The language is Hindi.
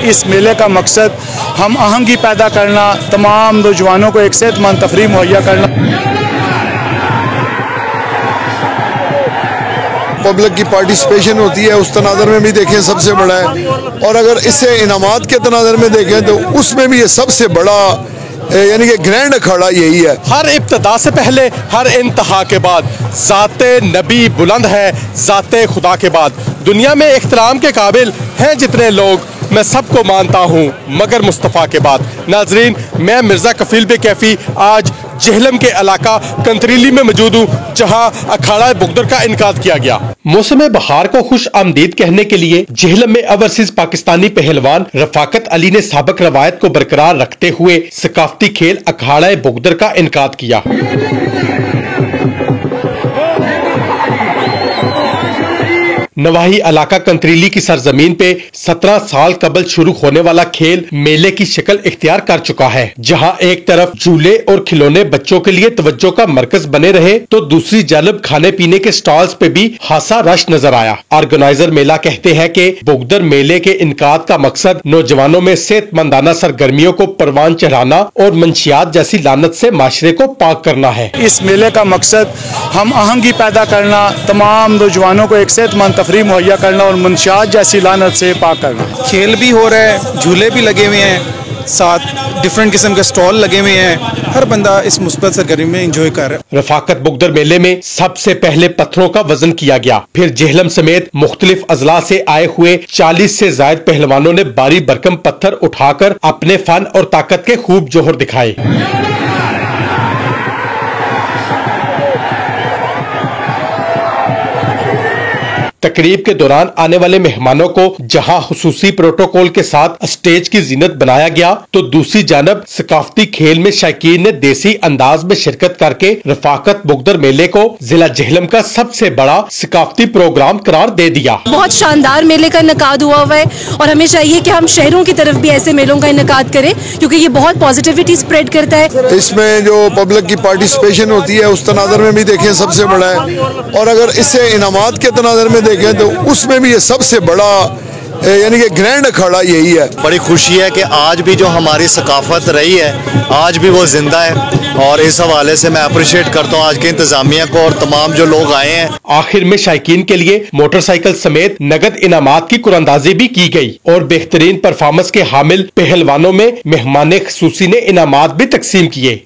इस मेले का मकसद हम आहंगी पैदा करना, तमाम नौजवानों को एक सेहतमंद तफरीह मुहैया करना। पब्लिक की पार्टिसिपेशन होती है, उस तनाज़र में भी देखें सबसे बड़ा है, और अगर इसे इनामात के तनाज़र में देखें तो उसमें भी ये सबसे बड़ा यानी कि ग्रैंड अखाड़ा यही है। हर इब्तदा से पहले, हर इंतहा के बाद ज़ाते नबी बुलंद है, ज़ाते खुदा के बाद। दुनिया में इख्तराम के काबिल हैं जितने लोग, मैं सबको मानता हूँ मगर मुस्तफ़ा के बाद। नाजरीन, मैं मिर्ज़ा कफील बे कैफ़ी आज जेहलम के इलाका कंतरीली में मौजूद हूँ, जहाँ अखाड़ा बुगदर का इनकाद किया गया। मौसम बहार को खुश आमदीद कहने के लिए जेहलम में ओवरसीज पाकिस्तानी पहलवान रफाकत अली ने साबिक रवायत को बरकरार रखते हुए सकाफती खेल अखाड़ा बुगदर का इनकाद किया। नवाही इलाका कंतरीली की सरजमीन पे 17 साल कबल शुरू होने वाला खेल मेले की शक्ल इख्तियार कर चुका है, जहां एक तरफ झूले और खिलौने बच्चों के लिए तवज्जो का मरकज बने रहे, तो दूसरी जानब खाने पीने के स्टॉल्स पे भी खासा रश नजर आया। ऑर्गेनाइजर मेला कहते हैं कि बुगदर मेले के इनकाद का मकसद नौजवानों में सेहतमंदाना सरगर्मियों को परवान चढ़ाना और मंशियात जैसी लानत से माशरे को पाक करना है। इस मेले का मकसद हम आहंगी पैदा करना, तमाम नौजवानों को एक सेहतमंद तफरीह मुहैया करना और मंशियात जैसी लानत से पाक करना। खेल भी हो रहा है, झूले भी लगे हुए हैं, साथ डिफरेंट किस्म के स्टॉल लगे हुए हैं, हर बंदा इस मुस्बत सरगर्मी में एंजॉय कर रहा है। रफाकत बुगदर मेले में सबसे पहले पत्थरों का वजन किया गया, फिर जेहलम समेत मुख्तलिफ अजला से आए हुए 40 से जायद पहलवानों ने बारी बरकम पत्थर उठाकर अपने फन और ताकत के खूब जोहर दिखाए। तकरीब के दौरान आने वाले मेहमानों को जहां खुसूसी प्रोटोकॉल के साथ स्टेज की जीनत बनाया गया, तो दूसरी जानब सकाफती खेल में शायकीन ने देसी अंदाज में शिरकत करके रफाकत बुगदर मेले को जिला जेहलम का सबसे बड़ा सकाफती प्रोग्राम करार दे दिया। बहुत शानदार मेले का इनकाद हुआ है और हमें चाहिए कि हम शहरों की तरफ भी ऐसे मेलों का इनकाद करें, क्योंकि ये बहुत पॉजिटिविटी स्प्रेड करता है। इसमें जो पब्लिक की पार्टिसिपेशन होती है, उस तनाज़र में भी देखें सबसे बड़ा है, और अगर इसे इनामात के तनाज़र में देखें तो उसमें भी ये सबसे बड़ा यानी कि ग्रैंड अखाड़ा यही है। बड़ी खुशी है कि आज भी जो हमारी सकाफत रही है, आज भी वो जिंदा है, और इस हवाले से मैं अप्रिशिएट करता हूँ आज के इंतजामिया को और तमाम जो लोग आए हैं। आखिर में शायकीन के लिए मोटरसाइकिल समेत नगद इनामात की कुरानंदाजी भी की गई और बेहतरीन परफॉर्मेंस के हामिल पहलवानों में मेहमान खुसूसी ने इनामात भी तकसीम किए।